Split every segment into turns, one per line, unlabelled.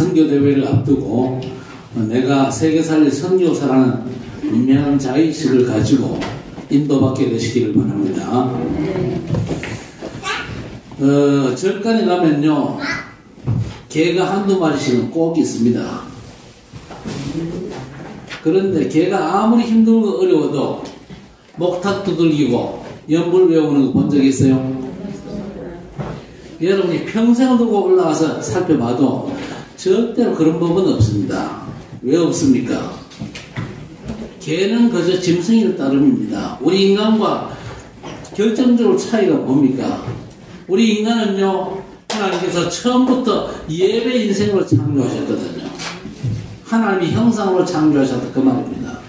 선교대회를 앞두고 내가 세계살리 선교사라는 분명한 자의식을 가지고 인도받게 되시기를 바랍니다. 절간에 가면요, 개가 한두 마리씩은 꼭 있습니다. 그런데 개가 아무리 힘들고 어려워도 목탁 두들기고 연불 외우는 거 본 적 있어요? 여러분이 평생을 두고 올라가서 살펴봐도 절대로 그런 법은 없습니다. 왜 없습니까? 개는 그저 짐승일 따름입니다. 우리 인간과 결정적으로 차이가 뭡니까? 우리 인간은요, 하나님께서 처음부터 예배 인생으로 창조하셨거든요. 하나님이 형상으로 창조하셨다 그 말입니다.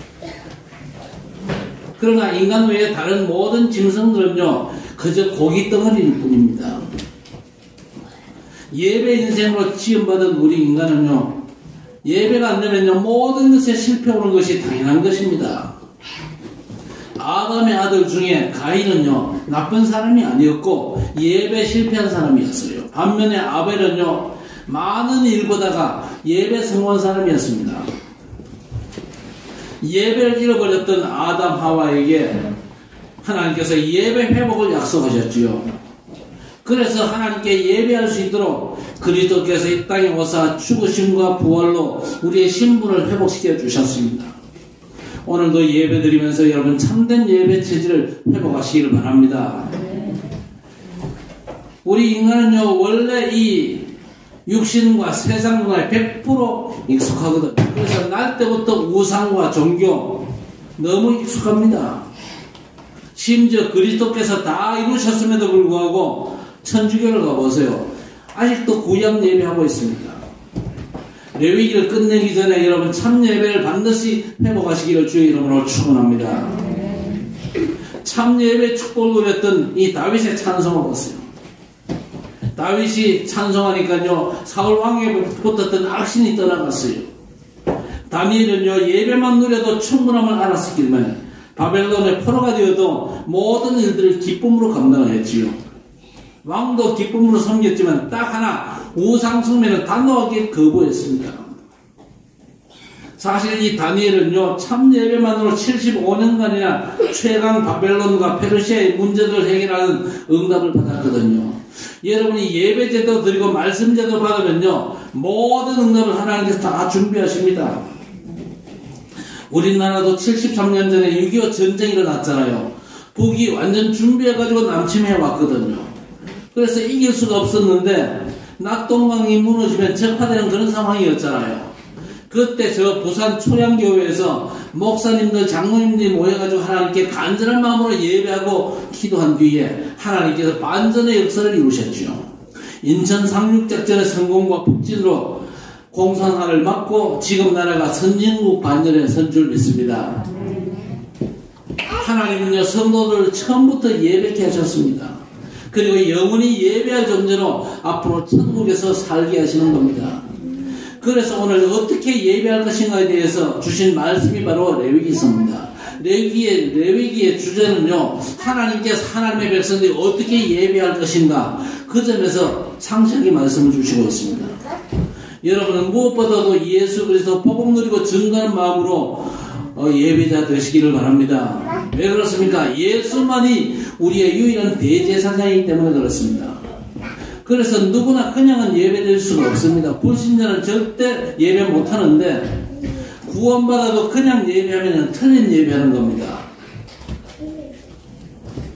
그러나 인간 외에 다른 모든 짐승들은요, 그저 고기 덩어리일 뿐입니다. 예배 인생으로 지음받은 우리 인간은요, 예배가 안 되면요, 모든 것에 실패 오는 것이 당연한 것입니다. 아담의 아들 중에 가인은요, 나쁜 사람이 아니었고 예배 실패한 사람이었어요. 반면에 아벨은요, 많은 일보다가 예배 성공한 사람이었습니다. 예배를 잃어버렸던 아담 하와에게 하나님께서 예배 회복을 약속하셨지요. 그래서 하나님께 예배할 수 있도록 그리스도께서 이 땅에 오사 죽으심과 부활로 우리의 신분을 회복시켜 주셨습니다. 오늘도 예배 드리면서 여러분 참된 예배 체질을 회복하시기를 바랍니다. 우리 인간은요, 원래 이 육신과 세상 문화에 100% 익숙하거든요. 그래서 날 때부터 우상과 종교 너무 익숙합니다. 심지어 그리스도께서 다 이루셨음에도 불구하고 천주교를 가보세요. 아직도 구약 예배하고 있습니다. 레위기를 끝내기 전에 여러분 참 예배를 반드시 회복하시기를 주의 이름으로 축원합니다. 참 예배 축복을 누렸던 이 다윗의 찬송을 보세요. 다윗이 찬송하니까요, 사울 왕에게 붙었던 악신이 떠나갔어요. 다니엘은요, 예배만 누려도 충분함을 알았었기만 바벨론의 포로가 되어도 모든 일들을 기쁨으로 감당을 했지요. 왕도 기쁨으로 섬겼지만 딱 하나 우상 숭배는 단호하게 거부했습니다. 사실 이 다니엘은요, 참 예배만으로 75년간이나 최강 바벨론과 페르시아의 문제들을 해결하는 응답을 받았거든요. 여러분이 예배제도 드리고 말씀제도 받으면요, 모든 응답을 하나님께서 다 준비하십니다. 우리나라도 73년 전에 6.25 전쟁이 일어났잖아요. 북이 완전 준비해가지고 남침해 왔거든요. 그래서 이길 수가 없었는데 낙동강이 무너지면 적화되는 그런 상황이었잖아요. 그때 저 부산 초량교회에서 목사님들, 장로님들이 모여가지고 하나님께 간절한 마음으로 예배하고 기도한 뒤에 하나님께서 반전의 역사를 이루셨죠. 인천 상륙작전의 성공과 북진으로 공산화를 막고 지금 나라가 선진국 반열에 선 줄 믿습니다. 하나님은요, 성도들을 처음부터 예배케 하셨습니다. 그리고 영원히 예배할 존재로 앞으로 천국에서 살게 하시는 겁니다. 그래서 오늘 어떻게 예배할 것인가에 대해서 주신 말씀이 바로 레위기서입니다. 레위기의 주제는요, 하나님께서 하나님의 백성들이 어떻게 예배할 것인가, 그 점에서 상세하게 말씀을 주시고 있습니다. 여러분은 무엇보다도 예수 그리스도 복음 누리고 증거하는 마음으로 예배자 되시기를 바랍니다. 왜 그렇습니까? 예수만이 우리의 유일한 대제사장이기 때문에 그렇습니다. 그래서 누구나 그냥은 예배될 수가 없습니다. 불신자는 절대 예배 못하는데 구원받아도 그냥 예배하면 틀린 예배하는 겁니다.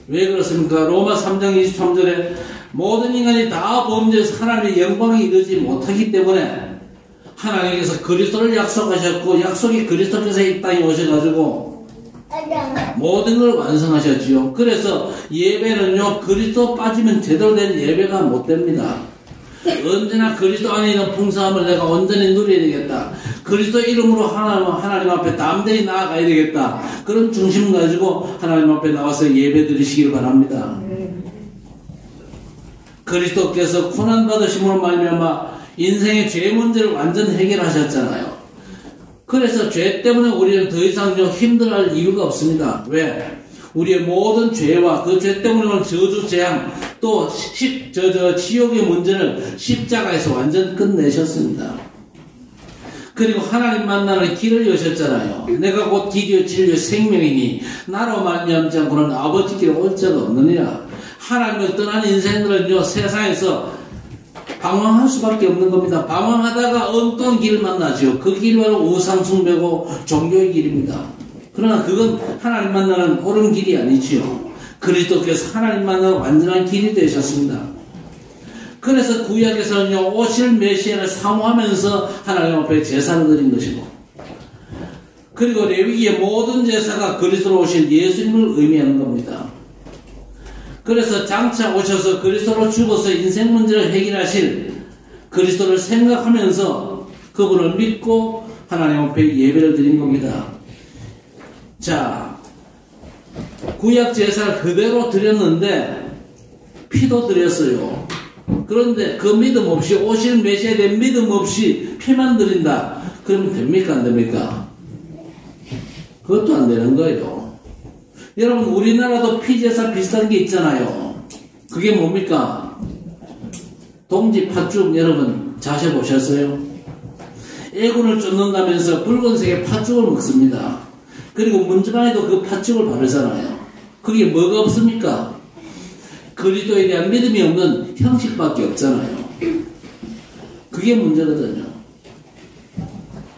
왜 그렇습니까? 로마 3장 23절에 모든 인간이 다 범죄해서 하나님의 영광에 이르지 못하기 때문에 하나님께서 그리스도를 약속하셨고 약속이 그리스도께서 이 땅에 오셔가지고 모든 걸 완성하셨지요. 그래서 예배는요, 그리스도 빠지면 제대로 된 예배가 못 됩니다. 언제나 그리스도 안에 있는 풍성함을 내가 온전히 누려야 되겠다. 그리스도 이름으로 하나님 앞에 담대히 나아가야 되겠다. 그런 중심을 가지고 하나님 앞에 나와서 예배 드리시기를 바랍니다. 그리스도께서 고난 받으심으로 말미암아 인생의 죄 문제를 완전 해결하셨잖아요. 그래서 죄 때문에 우리는 더 이상 힘들어할 이유가 없습니다. 왜? 우리의 모든 죄와 그 죄 때문에 오는 저주, 재앙, 또 지옥의 문제를 십자가에서 완전 끝내셨습니다. 그리고 하나님 만나는 길을 여셨잖아요. 내가 곧 길이요 진리요 생명이니 나로 말미암지 않고는 아버지께 올 자가 없느니라. 하나님을 떠난 인생들은요, 세상에서 방황할 수밖에 없는 겁니다. 방황하다가 엉뚱한 길을 만나죠. 그 길이 바로 우상숭배고 종교의 길입니다. 그러나 그건 하나님 만나는 옳은 길이 아니지요. 그리스도께서 하나님 만나는 완전한 길이 되셨습니다. 그래서 구약에서는요, 오실 메시아를 사모하면서 하나님 앞에 제사를 드린 것이고, 그리고 레위기의 모든 제사가 그리스도로 오실 예수님을 의미하는 겁니다. 그래서 장차 오셔서 그리스도로 죽어서 인생 문제를 해결하실 그리스도를 생각하면서 그분을 믿고 하나님 앞에 예배를 드린 겁니다. 자, 구약 제사를 그대로 드렸는데 피도 드렸어요. 그런데 그 믿음 없이 오실 메시아에 대한 믿음 없이 피만 드린다. 그러면 됩니까? 안 됩니까? 그것도 안 되는 거예요. 여러분, 우리나라도 피제사 비슷한 게 있잖아요. 그게 뭡니까? 동지 팥죽 여러분 자세 보셨어요? 애군을 쫓는다면서 붉은색의 팥죽을 먹습니다. 그리고 문지방에도 그 팥죽을 바르잖아요. 그게 뭐가 없습니까? 그리스도에 대한 믿음이 없는 형식밖에 없잖아요. 그게 문제거든요.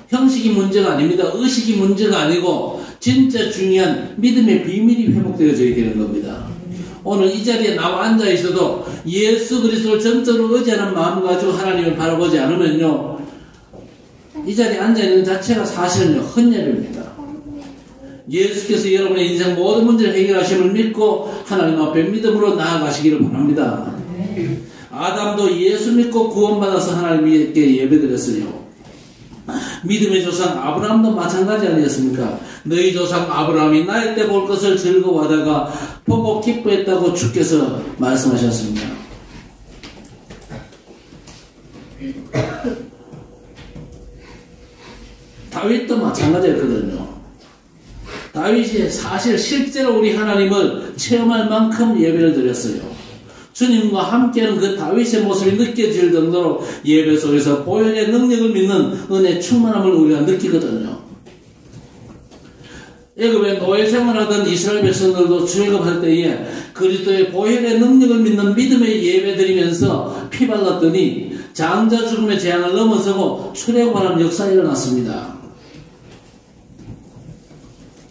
형식이 문제가 아닙니다. 의식이 문제가 아니고 진짜 중요한 믿음의 비밀이 회복되어져야 되는 겁니다. 오늘 이 자리에 나와 앉아 있어도 예수 그리스도를 전적으로 의지하는 마음 가지고 하나님을 바라보지 않으면요, 이 자리에 앉아 있는 자체가 사실은요, 헛예배입니다. 예수께서 여러분의 인생 모든 문제를 해결하심을 믿고 하나님 앞에 믿음으로 나아가시기를 바랍니다. 아담도 예수 믿고 구원받아서 하나님께 예배드렸어요. 믿음의 조상 아브라함도 마찬가지 아니었습니까? 너희 조상 아브라함이 나이 때 볼 것을 즐거워하다가 보고 기뻐했다고 주께서 말씀하셨습니다. 다윗도 마찬가지였거든요. 다윗이 사실 실제로 우리 하나님을 체험할 만큼 예배를 드렸어요. 주님과 함께하는 그 다윗의 모습이 느껴질 정도로 예배 속에서 보혈의 능력을 믿는 은혜 충만함을 우리가 느끼거든요. 애굽에 노예 생활하던 이스라엘 백성들도 출애굽할 때에 그리스도의 보혈의 능력을 믿는 믿음의 예배 드리면서 피 발랐더니 장자 죽음의 재앙을 넘어서고 출애굽하는 역사가 일어났습니다.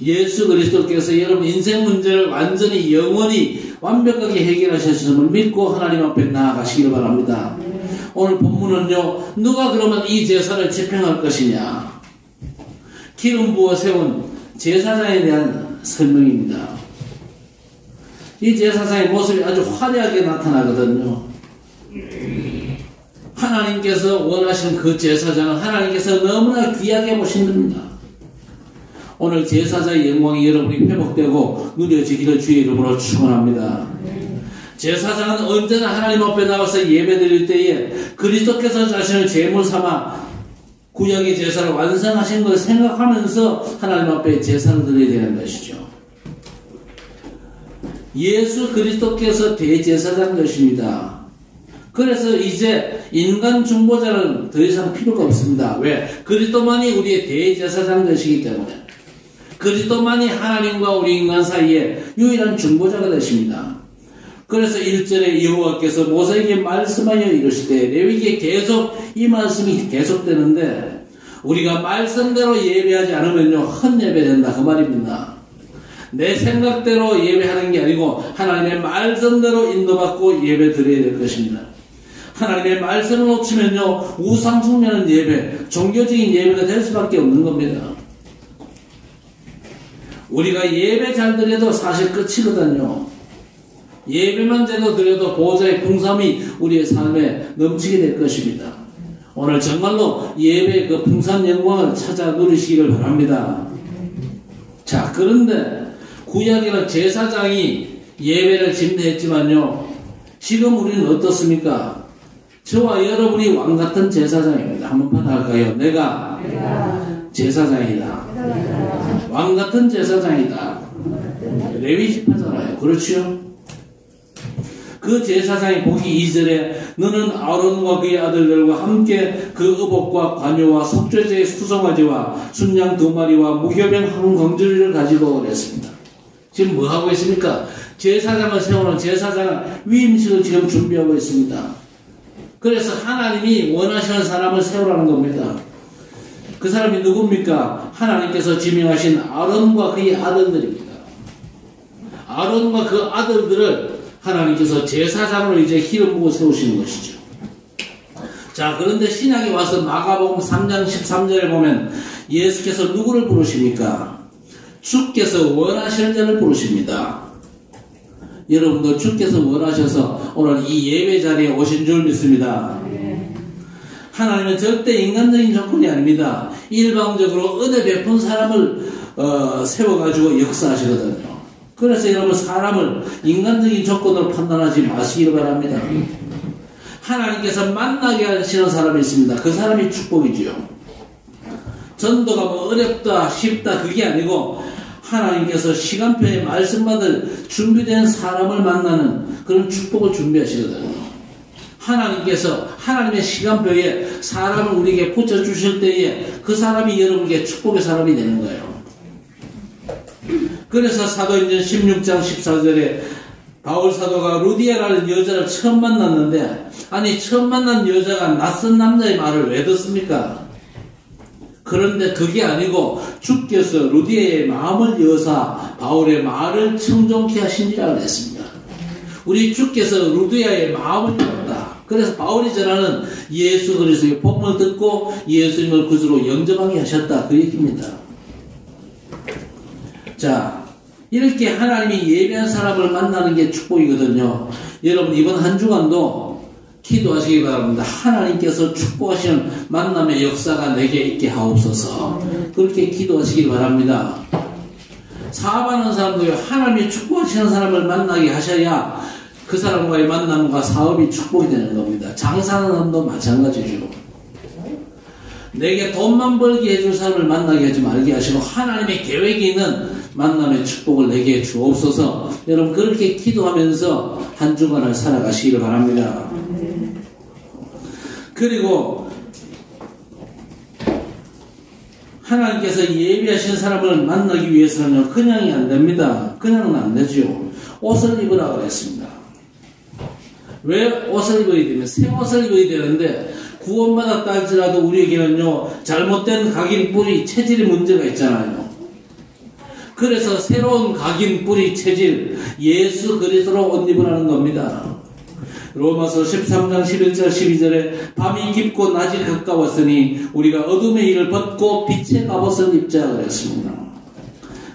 예수 그리스도께서 여러분 인생 문제를 완전히 영원히 완벽하게 해결하셨음을 믿고 하나님 앞에 나아가시길 바랍니다. 오늘 본문은요, 누가 그러면 이 제사를 집행할 것이냐, 기름 부어 세운 제사장에 대한 설명입니다. 이 제사장의 모습이 아주 화려하게 나타나거든요. 하나님께서 원하시는 그 제사장은 하나님께서 너무나 귀하게 보신 겁니다. 오늘 제사자의 영광이 여러분이 회복되고 누려지기를 주의 이름으로 축원합니다. 제사장은 언제나 하나님 앞에 나와서 예배드릴 때에 그리스도께서 자신을 제물 삼아 구약의 제사를 완성하신 것을 생각하면서 하나님 앞에 제사를 드려야 되는 것이죠. 예수 그리스도께서 대제사장 되십니다. 그래서 이제 인간 중보자는 더 이상 필요가 없습니다. 왜? 그리스도만이 우리의 대제사장 되시기 때문에. 그리스도만이 하나님과 우리 인간 사이에 유일한 중보자가 되십니다. 그래서 1절에 여호와께서 모세에게 말씀하여 이르시되, 레위기에 계속 이 말씀이 계속되는데 우리가 말씀대로 예배하지 않으면요, 헛예배된다 그 말입니다. 내 생각대로 예배하는 게 아니고 하나님의 말씀대로 인도받고 예배 드려야 될 것입니다. 하나님의 말씀을 놓치면요, 우상숭배하는 예배, 종교적인 예배가 될 수밖에 없는 겁니다. 우리가 예배 잘 드려도 사실 끝이거든요. 예배만 제대로 드려도 보호자의 풍성함이 우리의 삶에 넘치게 될 것입니다. 오늘 정말로 예배의 그 풍성한 영광을 찾아 누리시기를 바랍니다. 자, 그런데 구약에는 제사장이 예배를 집례했지만요, 지금 우리는 어떻습니까? 저와 여러분이 왕같은 제사장입니다. 한번 받아갈까요? 내가 제사장이다. 왕같은 제사장이다. 레위지 하잖아요. 그렇죠? 그 제사장이 보기 2절에 너는 아론과 그의 아들들과 함께 그 의복과 관유와 속죄제의 수송아지와 순양 2마리와 무교병 한 광주리를 가지고 그랬습니다. 지금 뭐 하고 있습니까? 제사장을 세우는 제사장 위임식을 지금 준비하고 있습니다. 그래서 하나님이 원하시는 사람을 세우라는 겁니다. 그 사람이 누굽니까? 하나님께서 지명하신 아론과 그의 아들들입니다. 아론과 그 아들들을 하나님께서 제사장으로 이제 기름 부어 세우시는 것이죠. 자, 그런데 신약에 와서 마가복음 3장 13절에 보면 예수께서 누구를 부르십니까? 주께서 원하시는 자를 부르십니다. 여러분도 주께서 원하셔서 오늘 이 예배 자리에 오신 줄 믿습니다. 하나님은 절대 인간적인 조건이 아닙니다. 일방적으로 은혜 베푼 사람을 세워가지고 역사하시거든요. 그래서 여러분 사람을 인간적인 조건으로 판단하지 마시기를 바랍니다. 하나님께서 만나게 하시는 사람이 있습니다. 그 사람이 축복이지요. 전도가 뭐 어렵다 쉽다 그게 아니고 하나님께서 시간표에 말씀받을 준비된 사람을 만나는 그런 축복을 준비하시거든요. 하나님께서 하나님의 시간표에 사람을 우리에게 붙여주실 때에 그 사람이 여러분에게 축복의 사람이 되는 거예요. 그래서 사도행전 16장 14절에 바울 사도가 루디아라는 여자를 처음 만났는데 아니 처음 만난 여자가 낯선 남자의 말을 왜 듣습니까? 그런데 그게 아니고 주께서 루디아의 마음을 여사 바울의 말을 청종케 하시니라 그랬습니다. 우리 주께서 루디아의 마음을 열었다. 그래서 바울이 전하는 예수 그리스도의 복음을 듣고 예수님을 구주로 영접하게 하셨다. 그 얘기입니다. 자, 이렇게 하나님이 예배한 사람을 만나는 게 축복이거든요. 여러분 이번 한 주간도 기도하시기 바랍니다. 하나님께서 축복하시는 만남의 역사가 내게 있게 하옵소서. 그렇게 기도하시기 바랍니다. 사업하는 사람도 하나님이 축복하시는 사람을 만나게 하셔야 그 사람과의 만남과 사업이 축복이 되는 겁니다. 장사하는 사람도 마찬가지죠. 내게 돈만 벌게 해줄 사람을 만나게 하지 말게 하시고 하나님의 계획이 있는 만남의 축복을 내게 주옵소서. 여러분 그렇게 기도하면서 한 주간을 살아가시기를 바랍니다. 그리고 하나님께서 예비하신 사람을 만나기 위해서는 그냥이 안 됩니다. 그냥은 안 되죠. 옷을 입으라 그랬습니다. 왜 옷을 입어야 되면 새 옷을 입어야 되는데 구원받았다 할지라도 우리에게는요 잘못된 각인 뿌리 체질의 문제가 있잖아요. 그래서 새로운 각인 뿌리 체질 예수 그리스도로 옷 입으라는 겁니다. 로마서 13장 11절 12절에 밤이 깊고 낮이 가까웠으니 우리가 어둠의 일을 벗고 빛의 갑옷을 입자 그랬습니다.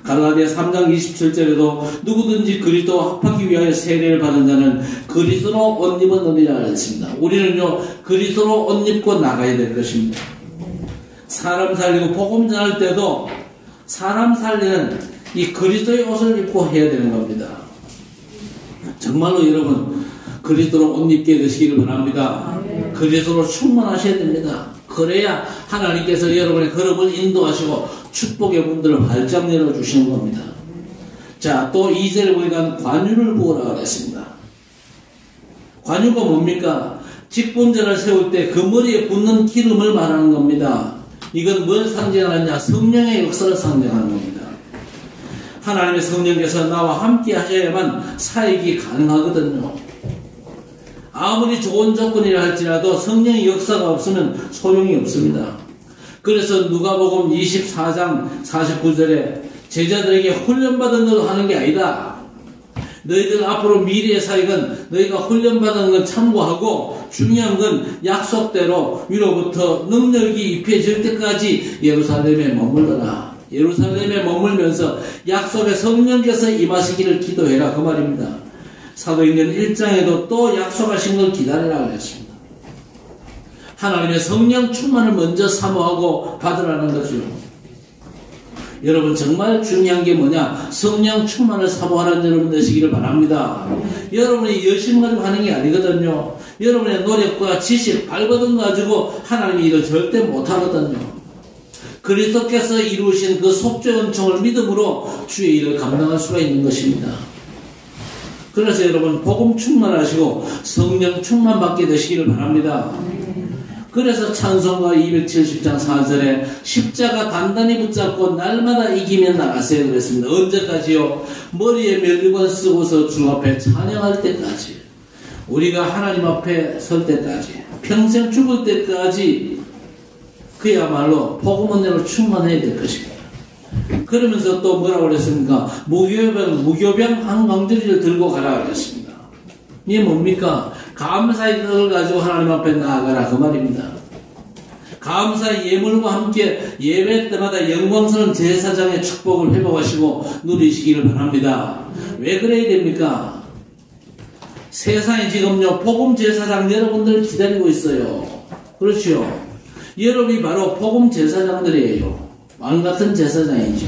갈라디아 3장 27절에도 누구든지 그리스도와 합하기 위하여 세례를 받은 자는 그리스도로 옷 입었느니라 그랬습니다. 우리는요 그리스도로 옷 입고 나가야 될 것입니다. 사람 살리고 복음 전할 때도 사람 살리는 이 그리스도의 옷을 입고 해야 되는 겁니다. 정말로 여러분 그리스도로 옷 입게 되시기를 바랍니다. 그리스도로 충만하셔야 됩니다. 그래야 하나님께서 여러분의 걸음을 인도하시고 축복의 문들을 활짝 열어주시는 겁니다. 자, 또 2절에 보니까 관유를 부으라 그랬습니다. 관유가 뭡니까? 직분자를 세울 때 그 머리에 붓는 기름을 말하는 겁니다. 이건 뭘 상징하느냐? 성령의 역사를 상징하는 겁니다. 하나님의 성령께서 나와 함께 하셔야만 사역이 가능하거든요. 아무리 좋은 조건이라 할지라도 성령의 역사가 없으면 소용이 없습니다. 그래서 누가복음 24장 49절에 제자들에게 훈련받은 대로 하는 게 아니다. 너희들 앞으로 미래의 사역은 너희가 훈련받은 건 참고하고 중요한 건 약속대로 위로부터 능력이 입혀질 때까지 예루살렘에 머물러라. 예루살렘에 머물면서 약속의 성령께서 임하시기를 기도해라 그 말입니다. 사도행전 1장에도 또 약속하신 걸 기다리라고 했습니다. 하나님의 성령 충만을 먼저 사모하고 받으라는 거죠. 여러분 정말 중요한 게 뭐냐? 성령 충만을 사모하는 여러분 되시기를 바랍니다. 여러분이 열심히 가지고 하는 게 아니거든요. 여러분의 노력과 지식, 발버둥 가지고 하나님이 이걸 절대 못하거든요. 그리스도께서 이루신 그 속죄 은총을 믿음으로 주의 일을 감당할 수가 있는 것입니다. 그래서 여러분 복음 충만하시고 성령 충만 받게 되시기를 바랍니다. 그래서 찬송가 270장 4절에 십자가 단단히 붙잡고 날마다 이기며 나가세요 그랬습니다. 언제까지요? 머리에 멸류관 쓰고서 주 앞에 찬양할 때까지, 우리가 하나님 앞에 설 때까지, 평생 죽을 때까지 그야말로 복음 은혜로 충만해야 될 것입니다. 그러면서 또 뭐라고 그랬습니까? 무교병 한 광주리를 들고 가라 그랬습니다. 이게 뭡니까? 감사의 그걸 가지고 하나님 앞에 나아가라 그 말입니다. 감사의 예물과 함께 예배 때마다 영광스러운 제사장의 축복을 회복하시고 누리시기를 바랍니다. 왜 그래야 됩니까? 세상에 지금요 복음 제사장 여러분들 기다리고 있어요. 그렇죠? 여러분이 바로 복음 제사장들이에요. 왕같은 제사장이죠.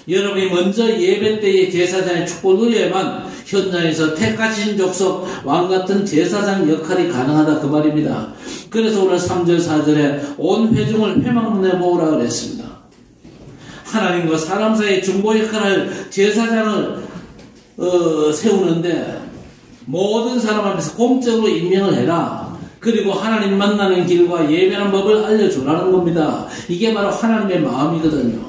여러분이 먼저 예배 때의 제사장의 축복을 누려야만 현장에서 택하신 족속 왕같은 제사장 역할이 가능하다 그 말입니다. 그래서 오늘 3절 4절에 온 회중을 회막문에 모으라 그랬습니다. 하나님과 사람 사이의 중보 역할을 제사장을 세우는데 모든 사람 앞에서 공적으로 임명을 해라. 그리고 하나님 만나는 길과 예배하는 법을 알려주라는 겁니다. 이게 바로 하나님의 마음이거든요.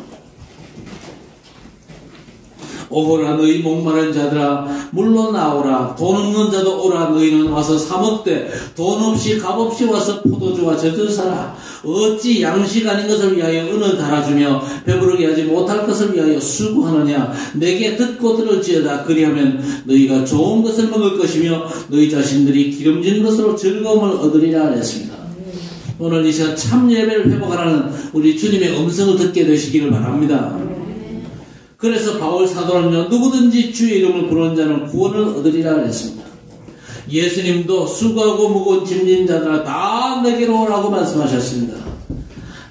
오호라 너희 목마른 자들아 물로 나오라. 돈 없는 자도 오라. 너희는 와서 사 먹되 돈 없이 값 없이 와서 포도주와 젖을 사라. 어찌 양식 아닌 것을 위하여 은을 달아주며 배부르게 하지 못할 것을 위하여 수고하느냐. 내게 듣고 들을지어다. 그리하면 너희가 좋은 것을 먹을 것이며 너희 자신들이 기름진 것으로 즐거움을 얻으리라 했습니다. 오늘 이 시간 참 예배를 회복하라는 우리 주님의 음성을 듣게 되시기를 바랍니다. 그래서 바울 사도는요, 누구든지 주의 이름을 부르는 자는 구원을 얻으리라 했습니다. 예수님도 수고하고 무거운 짐진 자들아 다 내게로 오라고 말씀하셨습니다.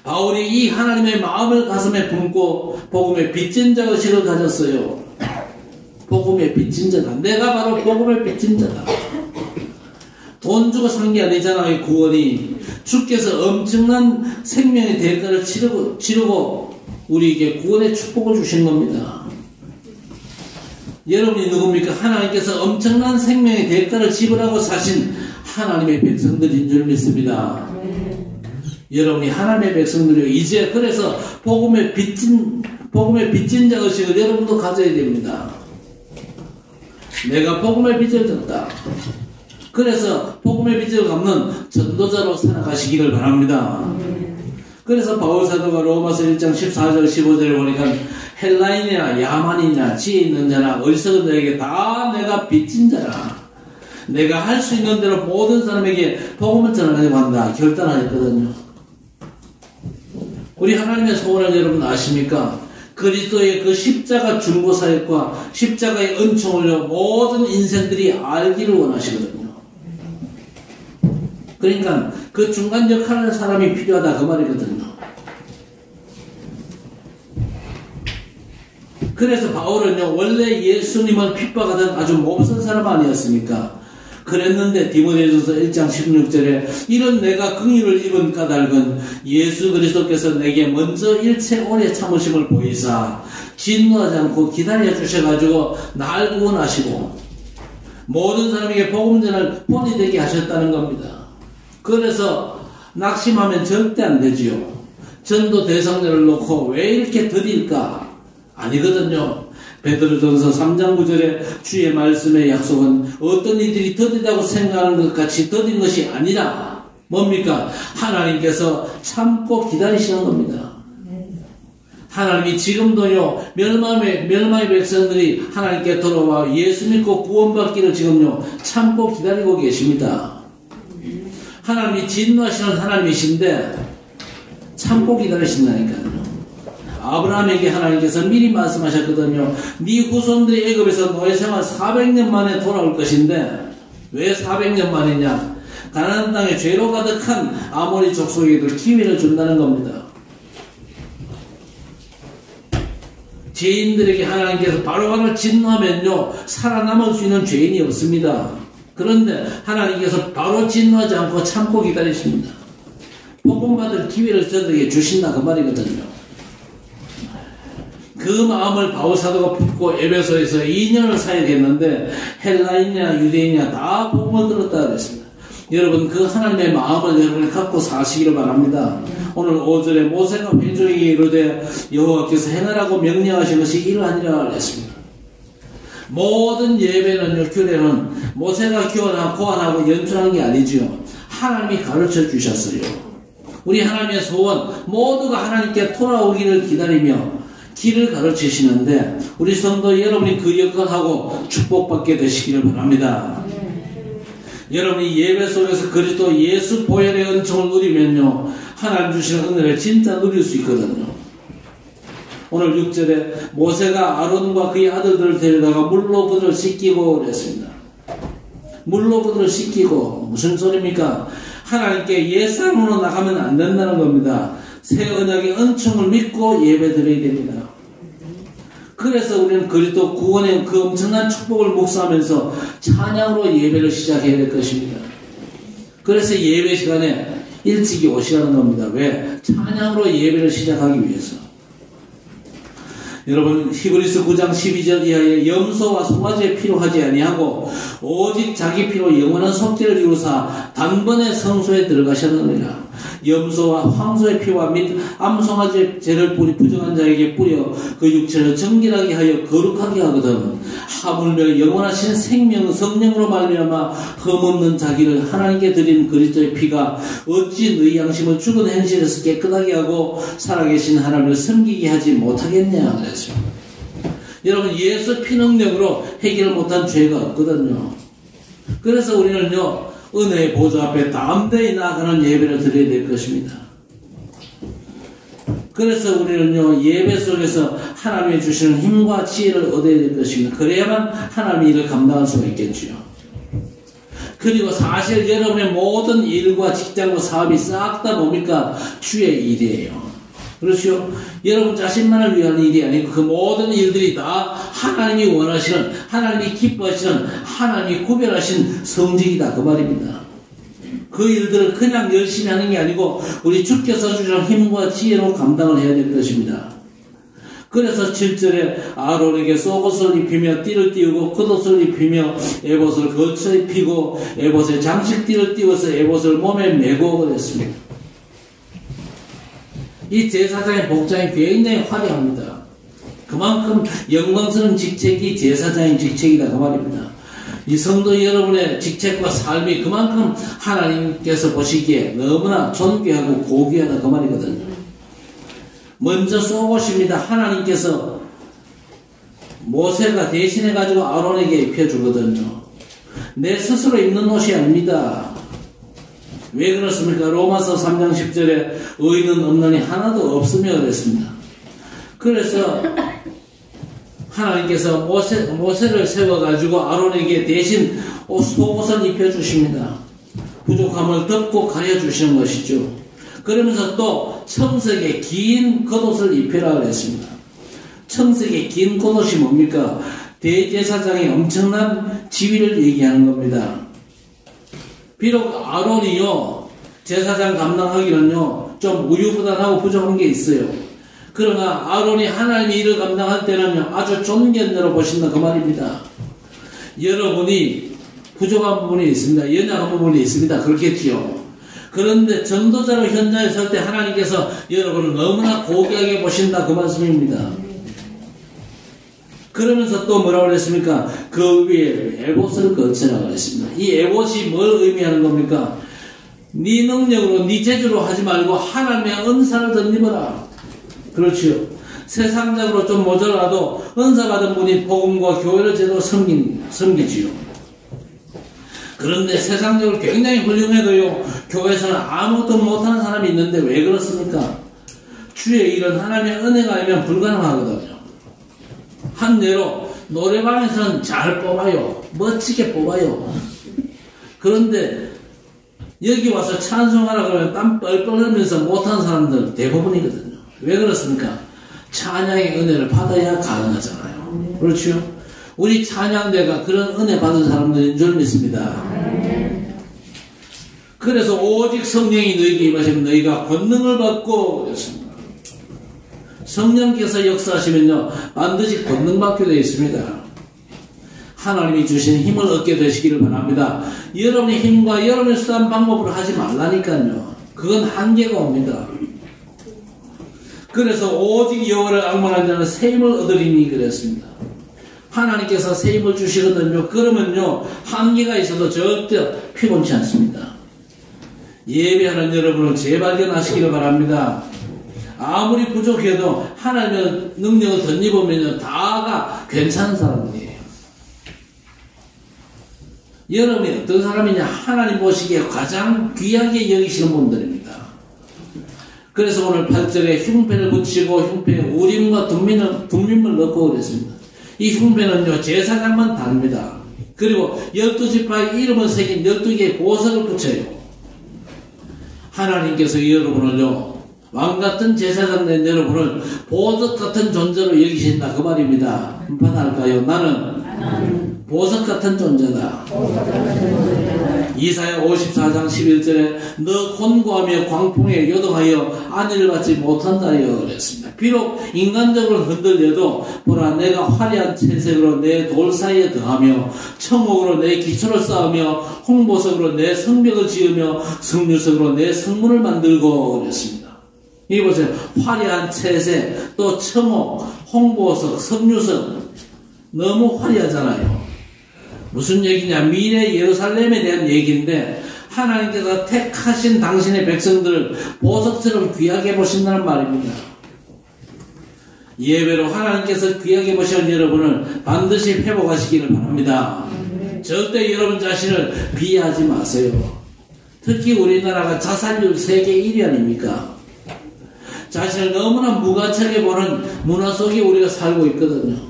바울이 이 하나님의 마음을 가슴에 품고 복음의 빚진 자 의식을 가졌어요. 복음의 빚진 자다. 내가 바로 복음의 빚진 자다. 돈 주고 산 게 아니잖아요. 구원이. 주께서 엄청난 생명의 대가를 치르고 우리에게 구원의 축복을 주신 겁니다. 여러분이 누굽니까? 하나님께서 엄청난 생명의 대가를 지불하고 사신 하나님의 백성들인 줄 믿습니다. 여러분이 하나님의 백성들이요. 이제 그래서 복음의 빚진 자 의식을 여러분도 가져야 됩니다. 내가 복음의 빚을 졌다. 그래서 복음의 빚을 갚는 전도자로 살아가시기를 바랍니다. 그래서 바울사도가 로마서 1장 14절 15절에 보니까 헬라인이나 야만이나 지혜 있는 자나 어리석은 자에게 다 내가 빚진 자라. 내가 할 수 있는 대로 모든 사람에게 복음을 전하려고 한다. 결단하였거든요. 우리 하나님의 소원을 여러분 아십니까? 그리스도의 그 십자가 중보사역과 십자가의 은총을 모든 인생들이 알기를 원하시거든요. 그러니까 그 중간 역할을 하는 사람이 필요하다 그 말이거든요. 그래서 바울은요, 원래 예수님을 핍박하던 아주 몸선 사람 아니었습니까? 그랬는데 디모데전서 1장 16절에 이런 내가 긍휼을 입은 까닭은 예수 그리스도께서 내게 먼저 일체 오래 참으심을 보이사 진노하지 않고 기다려 주셔가지고 날 구원하시고 모든 사람에게 복음 전할 본이 되게 하셨다는 겁니다. 그래서 낙심하면 절대 안 되지요. 전도 대상자를 놓고 왜 이렇게 더딜까? 아니거든요. 베드로전서 3장 9절에 주의 말씀의 약속은 어떤 이들이 더디다고 생각하는 것 같이 더딘 것이 아니라 뭡니까? 하나님께서 참고 기다리시는 겁니다. 하나님이 지금도요, 멸망의 백성들이 하나님께 돌아와 예수 믿고 구원받기를 지금요 참고 기다리고 계십니다. 하나님이 진노하시는 하나님이신데 참고 기다리신다니까요. 아브라함에게 하나님께서 미리 말씀하셨거든요. 네 후손들이 애굽에서 노예생활 400년 만에 돌아올 것인데 왜 400년 만이냐? 가나안 땅에 죄로 가득한 아모리 족속에도 기회를 준다는 겁니다. 죄인들에게 하나님께서 바로바로 진노하면요 살아남을 수 있는 죄인이 없습니다. 그런데 하나님께서 바로 진노하지 않고 참고 기다리십니다. 복음받을 기회를 저들에게 주신다 그 말이거든요. 그 그 마음을 바울사도가 품고 에베소에서 2년을 사역했는데 헬라인이나 유대인이나 다 복음을 들었다 그랬습니다. 여러분 그 하나님의 마음을 여러분이 갖고 사시기를 바랍니다. 오늘 5절에 모세가 회중에게 이르되 여호와께서 행하라고 명령하신 것이 이러하니라 그랬습니다. 모든 예배는요, 규례는 모세가 고안하고 연출한 게 아니지요. 하나님이 가르쳐 주셨어요. 우리 하나님의 소원 모두가 하나님께 돌아오기를 기다리며 길을 가르치시는데 우리 성도 여러분이 그 역할하고 축복받게 되시기를 바랍니다. 여러분이 예배 속에서 그리스도 예수 보혈의 은총을 누리면요, 하나님 주시는 은혜를 진짜 누릴 수 있거든요. 오늘 6절에 모세가 아론과 그의 아들들을 데려다가 물로 그들을 씻기고 그랬습니다. 물로 그들을 씻기고 무슨 소리입니까? 하나님께 옛사람으로 나가면 안 된다는 겁니다. 새 언약의 은총을 믿고 예배 드려야 됩니다. 그래서 우리는 그리스도 구원의 그 엄청난 축복을 묵상하면서 찬양으로 예배를 시작해야 될 것입니다. 그래서 예배 시간에 일찍이 오시라는 겁니다. 왜? 찬양으로 예배를 시작하기 위해서. 여러분 히브리서 9장 12절 이하에 염소와 송아지의 피로 하지 아니하고 오직 자기 피로 영원한 속죄를 이루사 단번에 성소에 들어가셨느니라. 염소와 황소의 피와 및 암송아지의 죄를 뿌리 부정한 자에게 뿌려 그 육체를 정결하게 하여 거룩하게 하거든 하물며 영원하신 생명 성령으로 말미암아 흠없는 자기를 하나님께 드린 그리스도의 피가 어찌 너희 양심을 죽은 행실에서 깨끗하게 하고 살아계신 하나님을 섬기게 하지 못하겠냐 그랬습니다. 여러분 예수 피 능력으로 해결 못한 죄가 없거든요. 그래서 우리는요 은혜의 보좌 앞에 담대히 나아가는 예배를 드려야 될 것입니다. 그래서 우리는요 예배 속에서 하나님이 주시는 힘과 지혜를 얻어야 될 것입니다. 그래야만 하나님이 이를 감당할 수가 있겠지요. 그리고 사실 여러분의 모든 일과 직장과 사업이 싹 다 뭡니까? 주의 일이에요. 그렇죠? 여러분 자신만을 위한 일이 아니고 그 모든 일들이 다 하나님이 원하시는, 하나님이 기뻐하시는, 하나님이 구별하신 성직이다 그 말입니다. 그 일들을 그냥 열심히 하는 게 아니고 우리 주께서 주시는 힘과 지혜로 감당을 해야 될 것입니다. 그래서 7절에 아론에게 속옷을 입히며 띠를 띄우고 겉옷을 입히며 에봇을 거쳐 입히고 에봇에 장식띠를 띄워서 에봇을 몸에 메고 그랬습니다. 이 제사장의 복장이 굉장히 화려합니다. 그만큼 영광스러운 직책이 제사장의 직책이다 그 말입니다. 이 성도 여러분의 직책과 삶이 그만큼 하나님께서 보시기에 너무나 존귀하고 고귀하다 그 말이거든요. 먼저 속옷입니다. 하나님께서 모세가 대신해가지고 아론에게 입혀주거든요. 내 스스로 입는 옷이 아닙니다. 왜 그렇습니까? 로마서 3장 10절에 의인은 없느니 하나도 없으며 그랬습니다. 그래서 하나님께서 모세를 세워가지고 아론에게 대신 속옷을 입혀주십니다. 부족함을 덮고 가려주시는 것이죠. 그러면서 또 청색의 긴 겉옷을 입혀라 그랬습니다. 청색의 긴 겉옷이 뭡니까? 대제사장의 엄청난 지위를 얘기하는 겁니다. 비록 아론이요 제사장 감당하기는요 좀 우유부단하고 부족한 게 있어요. 그러나 아론이 하나님의 일을 감당할 때는요 아주 존경으로 보신다 그 말입니다. 여러분이 부족한 부분이 있습니다. 연약한 부분이 있습니다. 그렇겠지요. 그런데 전도자로 현장에 설 때 하나님께서 여러분을 너무나 고귀하게 보신다 그 말씀입니다. 그러면서 또 뭐라고 그랬습니까? 그 위에 에봇을 거치라고 그랬습니다. 이 에봇이 뭘 의미하는 겁니까? 네 능력으로 네 재주로 하지 말고 하나님의 은사를 덧입어라. 그렇지요. 세상적으로 좀 모자라도 은사 받은 분이 복음과 교회를 제대로 섬기지요. 그런데 세상적으로 굉장히 훌륭해도요 교회에서는 아무것도 못하는 사람이 있는데 왜 그렇습니까? 주의 일은 하나님의 은혜가 아니면 불가능하거든요. 한 예로 노래방에서는 잘 뽑아요. 멋지게 뽑아요. 그런데 여기 와서 찬송하라 그러면 땀 뻘뻘 흘리면서 못하는 사람들 대부분이거든요. 왜 그렇습니까? 찬양의 은혜를 받아야 가능하잖아요. 그렇죠? 우리 찬양대가 그런 은혜 받은 사람들인 줄 믿습니다. 그래서 오직 성령이 너희에게 임하시면 너희가 권능을 받고 그랬습니다. 성령께서 역사하시면요 반드시 권능받게 되어 있습니다. 하나님이 주신 힘을 얻게 되시기를 바랍니다. 여러분의 힘과 여러분의 수단 방법으로 하지 말라니까요. 그건 한계가 옵니다. 그래서 오직 여호와를 앙망하는 자는 새 힘을 얻으리니 그랬습니다. 하나님께서 새 힘을 주시거든요. 그러면요 한계가 있어도 절대 피곤치 않습니다. 예배하는 여러분을 재발견하시기를 바랍니다. 아무리 부족해도 하나님의 능력을 덧입으면 다가 괜찮은 사람들이에요. 여러분이 어떤 사람이냐? 하나님 보시기에 가장 귀하게 여기시는 분들입니다. 그래서 오늘 8절에 흉패를 붙이고 흉패에 우림과 둠밈을 넣고 그랬습니다. 이 흉패는요 제사장만 다릅니다. 그리고 12지파의 이름을 새긴 12개의 보석을 붙여요. 하나님께서 여러분을요 왕같은 제사장 된 여러분을 보석같은 존재로 여기신다 그 말입니다. 한번 할까요? 나는 보석같은 존재다. 이사야 54장 11절에 너 곤고하며 광풍에 요동하여 안위를 받지 못한다여 그랬습니다. 비록 인간적으로 흔들려도 보라 내가 화려한 채색으로 내 돌 사이에 더하며 청옥으로 내 기초를 쌓으며 홍보석으로 내 성벽을 지으며 성류석으로 내 성문을 만들고 그랬습니다. 이 보세요. 화려한 채색 또 청옥 홍보석 성류석 너무 화려하잖아요. 무슨 얘기냐? 미래 예루살렘에 대한 얘기인데 하나님께서 택하신 당신의 백성들을 보석처럼 귀하게 보신다는 말입니다. 예배로 하나님께서 귀하게 보시는 여러분을 반드시 회복하시기를 바랍니다. 절대 여러분 자신을 비하하지 마세요. 특히 우리나라가 자살률 세계 1위 아닙니까? 자신을 너무나 무가치하게 보는 문화 속에 우리가 살고 있거든요.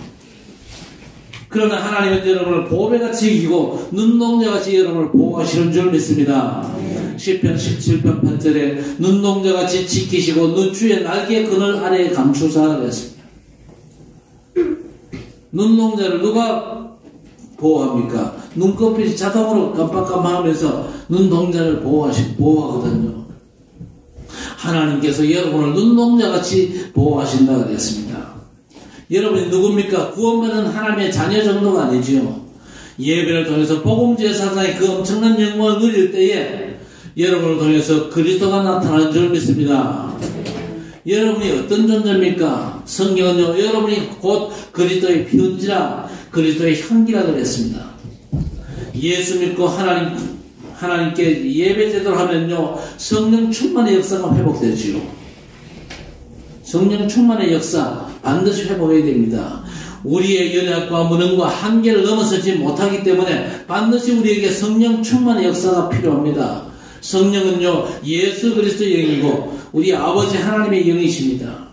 그러나 하나님은 여러분을 보배같이 이기고 눈동자같이 여러분을 보호하시는 줄 믿습니다. 시편 17편 8절에 눈동자같이 지키시고 눈주의 날개 그늘 아래에 감추사 그랬습니다. 눈동자를 누가 보호합니까? 눈꺼풀이 자동으로 깜빡깜빡하면서 눈동자를 보호하거든요. 하나님께서 여러분을 눈동자같이 보호하신다 그랬습니다. 여러분이 누굽니까? 구원받은 하나님의 자녀 정도가 아니지요. 예배를 통해서 복음제사장의 그 엄청난 영광을 누릴 때에 여러분을 통해서 그리스도가 나타나는 줄 믿습니다. 여러분이 어떤 존재입니까? 성경은요 여러분이 곧 그리스도의 피운지라 그리스도의 향기라 그랬습니다. 예수 믿고 하나님께 예배 제대로 하면요 성령 충만의 역사가 회복되지요. 성령 충만의 역사 반드시 회복해야 됩니다. 우리의 연약과 무능과 한계를 넘어서지 못하기 때문에 반드시 우리에게 성령 충만의 역사가 필요합니다. 성령은요 예수 그리스도의 영이고 우리 아버지 하나님의 영이십니다.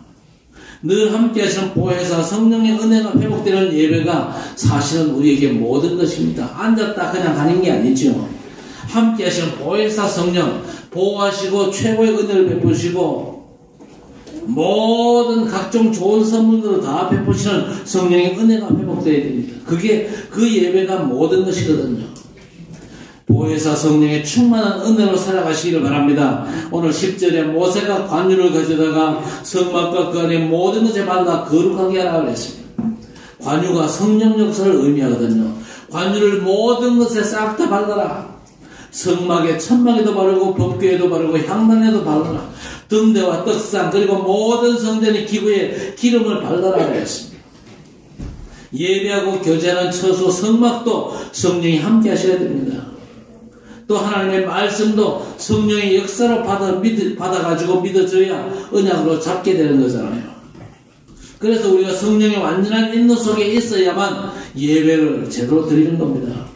늘 함께 하시는 보혜사 성령의 은혜가 회복되는 예배가 사실은 우리에게 모든 것입니다. 앉았다 그냥 가는 게 아니죠. 함께 하시는 보혜사 성령 보호하시고 최고의 은혜를 베푸시고 모든 각종 좋은 선물들을 다 베푸시는 성령의 은혜가 회복되어야 됩니다. 그게 그 예배가 모든 것이거든요. 보혜사 성령의 충만한 은혜로 살아가시기를 바랍니다. 오늘 10절에 모세가 관유를 가져다가 성막과 그 안에 모든 것에 발라 거룩하게 하라 그랬습니다. 관유가 성령 역사를 의미하거든요. 관유를 모든 것에 싹 다 발라라. 성막에 천막에도 바르고 법궤에도 바르고 향단에도 바르라. 등대와 떡상 그리고 모든 성전의 기구에 기름을 발라라 그랬습니다. 예배하고 교제하는 처소 성막도 성령이 함께 하셔야 됩니다. 또 하나님의 말씀도 성령의 역사로 받아가지고 믿어져야 언약으로 잡게 되는 거잖아요. 그래서 우리가 성령의 완전한 인도 속에 있어야만 예배를 제대로 드리는 겁니다.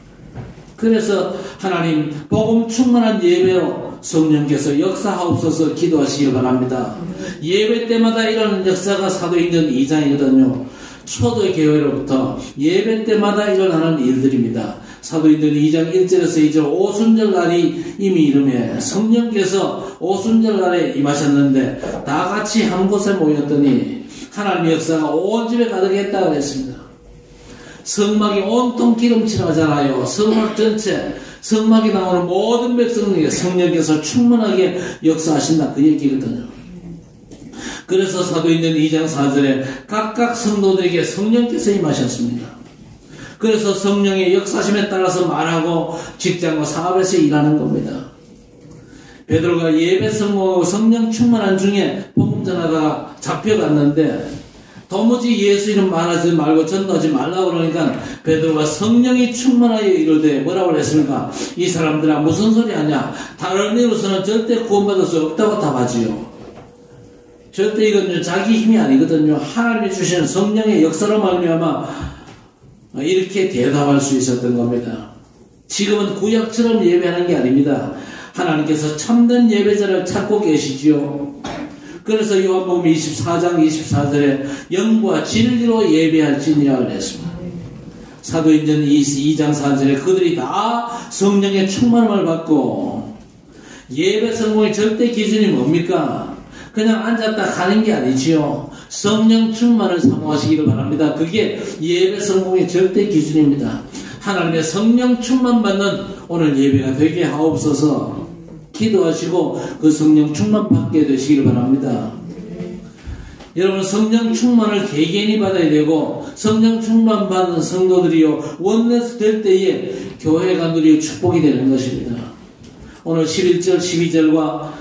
그래서 하나님 복음 충만한 예배로 성령께서 역사하옵소서 기도하시길 바랍니다. 예배 때마다 일어나는 역사가 사도행전 2장이거든요. 초대 교회로부터 예배 때마다 일어나는 일들입니다. 사도행전 2장 1절에서 2절 오순절 날이 이미 이름에 성령께서 오순절 날에 임하셨는데 다 같이 한 곳에 모였더니 하나님의 역사가 온 집에 가득했다고 했습니다. 성막이 온통 기름칠하잖아요. 성막 전체 성막이 나오는 모든 백성에게 성령께서 충만하게 역사하신다 그 얘기거든요. 그래서 사도행전 2장 4절에 각각 성도들에게 성령께서 임하셨습니다. 그래서 성령의 역사심에 따라서 말하고 직장과 사업에서 일하는 겁니다. 베드로가 예배 성공하고 성령 충만한 중에 복음 전하다가 잡혀갔는데 도무지 예수 이름 말하지 말고 전도하지 말라고 그러니까 베드로가 성령이 충만하여 이르되 뭐라고 했습니까? 이 사람들아 무슨 소리 하냐? 다른 이로서는 절대 구원받을 수 없다고 답하지요. 절대 이건 자기 힘이 아니거든요. 하나님이 주시는 성령의 역사로 말미암아 이렇게 대답할 수 있었던 겁니다. 지금은 구약처럼 예배하는 게 아닙니다. 하나님께서 참된 예배자를 찾고 계시지요. 그래서 요한복음 24장 24절에 영과 진리로 예배할지니라 그랬습니다. 사도행전 2장 4절에 그들이 다 성령의 충만함을 받고 예배 성공의 절대 기준이 뭡니까? 그냥 앉았다 가는 게 아니지요. 성령 충만을 사모하시기를 바랍니다. 그게 예배 성공의 절대 기준입니다. 하나님의 성령 충만 받는 오늘 예배가 되게 하옵소서. 기도하시고 그 성령 충만 받게 되시기를 바랍니다. 여러분 성령 충만을 개개인이 받아야 되고 성령 충만 받는 성도들이요 원내스 될 때에 교회가 누리고 축복이 되는 것입니다. 오늘 11절 12절과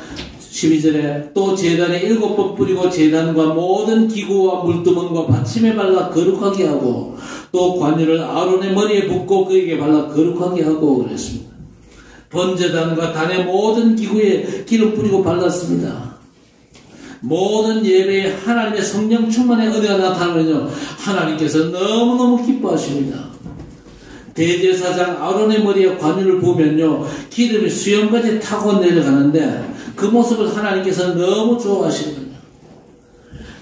12절에 또 제단에 7번 뿌리고 제단과 모든 기구와 물두멍과 받침에 발라 거룩하게 하고 또 관유를 아론의 머리에 붓고 그에게 발라 거룩하게 하고 그랬습니다. 번제단과 단의 모든 기구에 기름 뿌리고 발랐습니다. 모든 예배에 하나님의 성령 충만의 은혜가 나타나면요 하나님께서 너무너무 기뻐하십니다. 대제사장 아론의 머리에 관유를 부으면요 기름이 수염까지 타고 내려가는데 그 모습을 하나님께서 너무 좋아하시거든요.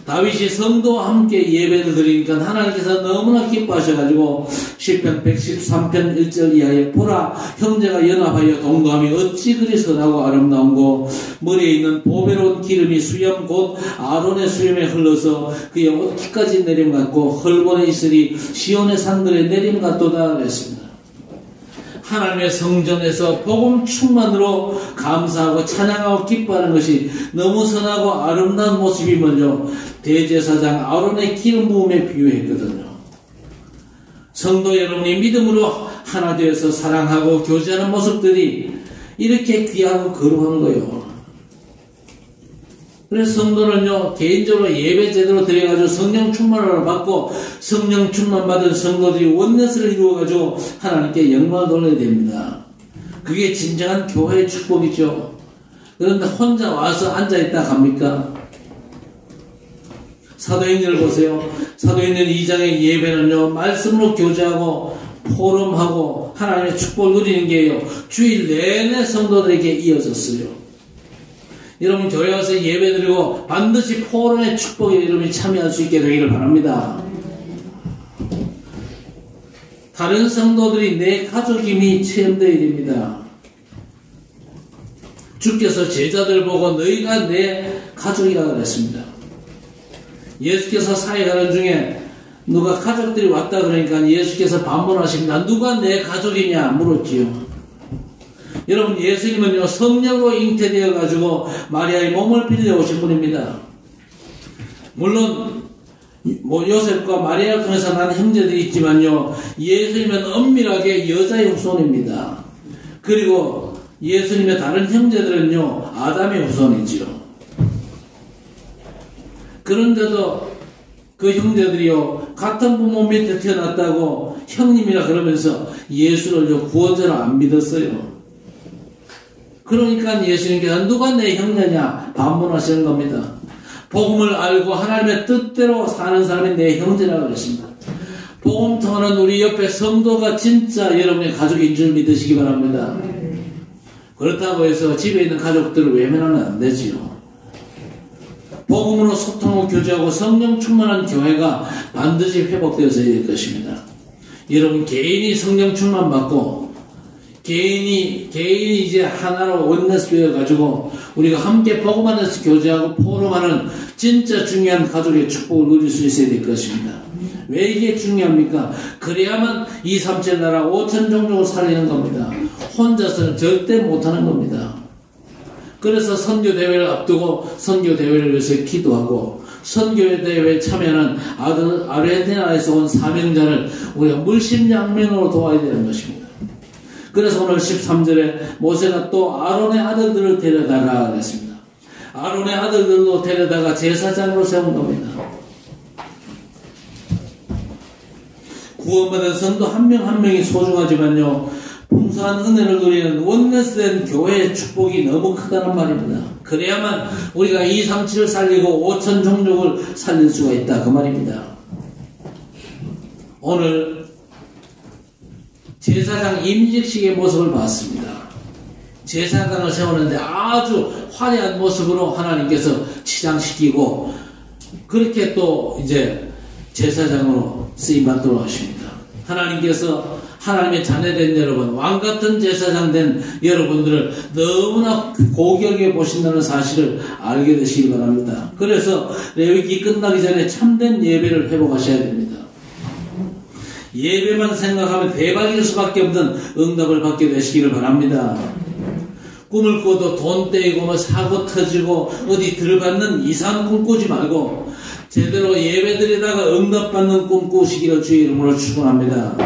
다윗이 성도와 함께 예배를 드리니까 하나님께서 너무나 기뻐하셔가지고 시편 113편 1절 이하에 보라 형제가 연합하여 동거함이 어찌 그리 선하고 아름다운고 머리에 있는 보배로운 기름이 수염 곧 아론의 수염에 흘러서 그의 옷깃까지 내림같고 헐본의 이슬이 시온의 산들에 내림같도다 그랬습니다. 하나님의 성전에서 복음 충만으로 감사하고 찬양하고 기뻐하는 것이 너무 선하고 아름다운 모습이면요 대제사장 아론의 기름 부음에 비유했거든요. 성도 여러분이 믿음으로 하나 되어서 사랑하고 교제하는 모습들이 이렇게 귀하고 거룩한 거예요. 그래서 성도는요 개인적으로 예배 제대로 드려가지고 성령 충만을 받고 성령 충만 받은 성도들이 원내스를 이루어가지고 하나님께 영광을 돌려야 됩니다. 그게 진정한 교회의 축복이죠. 그런데 혼자 와서 앉아있다 갑니까? 사도행전을 보세요. 사도행전 2장의 예배는요 말씀으로 교제하고 포럼하고 하나님의 축복을 누리는 게요 주일 내내 성도들에게 이어졌어요. 여러분 교회 와서 예배드리고 반드시 포럼의 축복에 여러분이 참여할 수 있게 되기를 바랍니다. 다른 성도들이 내 가족임이 체험되어야 됩니다. 주께서 제자들 보고 너희가 내 가족이라고 그랬습니다. 예수께서 사역하는 중에 누가 가족들이 왔다 그러니까 예수께서 반문하십니다. 누가 내 가족이냐 물었지요. 여러분 예수님은요 성령으로 잉태되어 가지고 마리아의 몸을 빌려 오신 분입니다. 물론 요셉과 마리아를 통해서 난 형제들이 있지만요 예수님은 엄밀하게 여자의 후손입니다. 그리고 예수님의 다른 형제들은요 아담의 후손이지요. 그런데도 그 형제들이요 같은 부모 밑에 태어났다고 형님이라 그러면서 예수를 구원자로 안 믿었어요. 그러니까 예수님께서 누가 내 형제냐 반문하시는 겁니다. 복음을 알고 하나님의 뜻대로 사는 사람이 내 형제라고 그랬습니다. 복음 통하는 우리 옆에 성도가 진짜 여러분의 가족인 줄 믿으시기 바랍니다. 그렇다고 해서 집에 있는 가족들을 외면하면 안 되지요. 복음으로 소통하고 교제하고 성령 충만한 교회가 반드시 회복되어져야 될 것입니다. 여러분 개인이 성령 충만 받고 개인이 이제 하나로 원내스 되어가지고 우리가 함께 복음 안에서 교제하고 포럼하는 진짜 중요한 가족의 축복을 누릴 수 있어야 될 것입니다. 왜 이게 중요합니까? 그래야만 2, 3천 나라 5천 종족을 살리는 겁니다. 혼자서는 절대 못하는 겁니다. 그래서 선교대회를 앞두고 선교대회를 위해서 기도하고 선교대회에 참여하는 아르헨티나에서 온 사명자를 우리가 물심양면으로 도와야 되는 것입니다. 그래서 오늘 13절에 모세가 또 아론의 아들들을 데려다가 그랬습니다. 아론의 아들들도 데려다가 제사장으로 세운 겁니다. 구원받은 성도 한 명 한 명이 소중하지만요, 풍성한 은혜를 누리는 원내스된 교회의 축복이 너무 크다는 말입니다. 그래야만 우리가 237을 살리고 5천 종족을 살릴 수가 있다, 그 말입니다. 오늘 제사장 임직식의 모습을 봤습니다. 제사장을 세우는데 아주 화려한 모습으로 하나님께서 치장시키고 그렇게 또 이제 제사장으로 쓰임받도록 하십니다. 하나님께서 하나님의 자녀된 여러분, 왕같은 제사장 된 여러분들을 너무나 고귀하게 보신다는 사실을 알게 되시기 바랍니다. 그래서 레위기 끝나기 전에 참된 예배를 회복하셔야 됩니다. 예배만 생각하면 대박일 수밖에 없는 응답을 받게 되시기를 바랍니다. 꿈을 꿔도 돈 떼이고 뭐 사고 터지고 어디 들어받는 이상한 꿈 꾸지 말고 제대로 예배드리다가 응답받는 꿈 꾸시기를 주의 이름으로 축원합니다.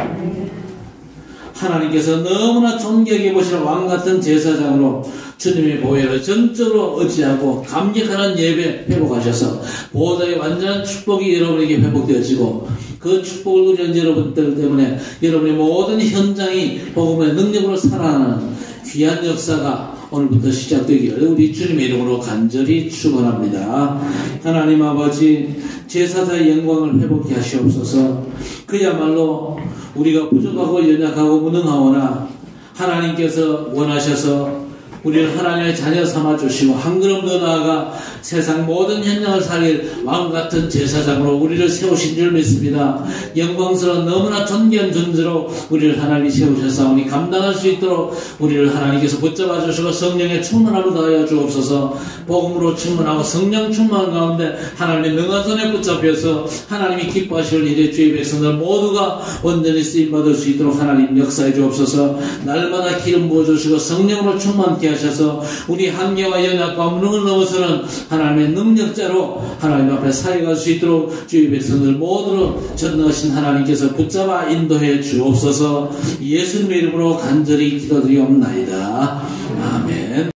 하나님께서 너무나 존귀하게 보시는 왕같은 제사장으로 주님의 보혈을 전적으로 의지하고 감격하는 예배 회복하셔서 보호자의 완전한 축복이 여러분에게 회복되어지고 그 축복을 누리는 여러분들 때문에 여러분의 모든 현장이 복음의 능력으로 살아나는 귀한 역사가 오늘부터 시작되기를 우리 주님의 이름으로 간절히 축원합니다. 하나님 아버지, 제사자의 영광을 회복케 하시옵소서. 그야말로 우리가 부족하고 연약하고 무능하오나 하나님께서 원하셔서 우리를 하나님의 자녀 삼아주시고 한 걸음 더 나아가 세상 모든 현장을 살릴 왕같은 제사장으로 우리를 세우신 줄 믿습니다. 영광스러운 너무나 존귀한 존재로 우리를 하나님이 세우셨사오니 감당할 수 있도록 우리를 하나님께서 붙잡아 주시고 성령의 충만함을 더하여 주옵소서. 복음으로 충만하고 성령 충만한 가운데 하나님의 능한 손에 붙잡혀서 하나님이 기뻐하실 일에 주의 백성들 모두가 온전히 쓰임받을 수 있도록 하나님 역사해 주옵소서. 날마다 기름 부어주시고 성령으로 충만케 하셔서 우리 한계와 연약과 무능을 넘어서는 하나님의 능력자로 하나님 앞에 살아갈 수 있도록 주의 백성들 모두로 전능하신 하나님께서 붙잡아 인도해 주옵소서. 예수님의 이름으로 간절히 기도드리옵나이다. 아멘.